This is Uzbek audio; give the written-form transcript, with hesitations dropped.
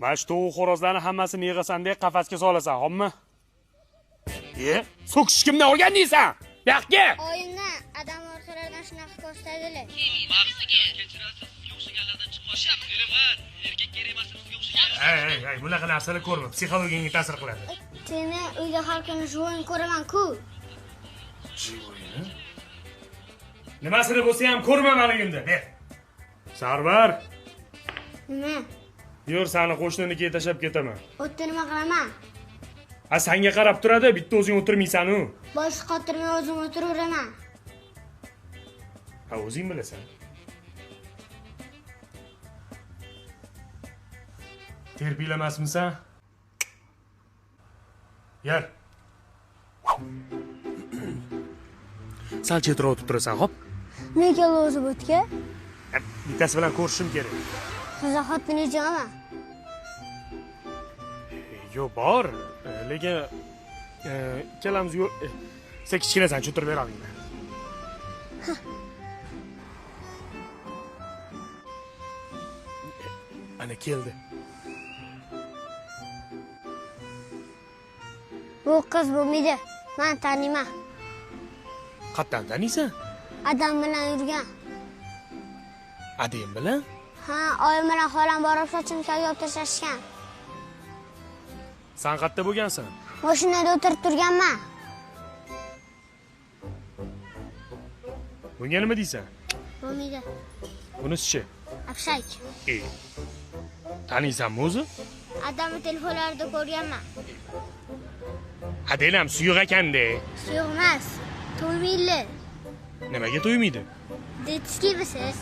Mana shu tovuq xo'rozlarni hammasini yig'asandek qafasga solasan, xo'pmi? So'kish kimdan o'rgandingsan? Yo'qki. Oyimdan adam orqalaridan shunaqa ko'rsatadilar. Mag'ziga kechirasiz, sizga o'xshaganlardan chiqmashyapti. Dilman, erkak kerak emas, sizga o'xshagan. Ey, bunaqa narsalar ko'rma, psixologiyangga ta'sir qiladi. Seni uyda har kuni shu o'yin ko'raman-ku. Nimasini bo'lsa ham ko'rmamaligimda. Sarvar, Nima? yur, seni qo'shninikiga tashlab ketaman. O'tda nima qilaman? Senga qarab turadi, bitta o'zing o'tirmaysan-ku. Boshqa o'tirmay o'zim o'tiraveraman. O'zing bilasan. Terbilamasmisan? Yar. Sal chetroq o'tib turasan, xo'p? Nega o'zi o'tga? Bittasi bilan ko'rishim kerak. Sizni xotiningiz yo'qmi? Yo, bor. Lekin ikkalamiz yo'q. Sen kichkinasan, cho'tirib beravinglar. Ana keldi. Bu qiz bo'lmaydi. Men taniyman. Qatdan taniysan? Adam bilan yurgan. Adem bilan? Ha, oyim bilan xolam borib sochimni olib tashlashgan. Sen qayerda bo'lgansan? Mashinada o'tirib turganman. Bunga nima deysan? Bo'lmaydi. Bunisi-chi? Afshak. Taniysanmi o'zi? Adamni telefonlarida ko'rganman. Adenam suyuq ekan-da. Suyuq emas. To'ymaydi. Nimaga to'ymaydi? Deytishki siz.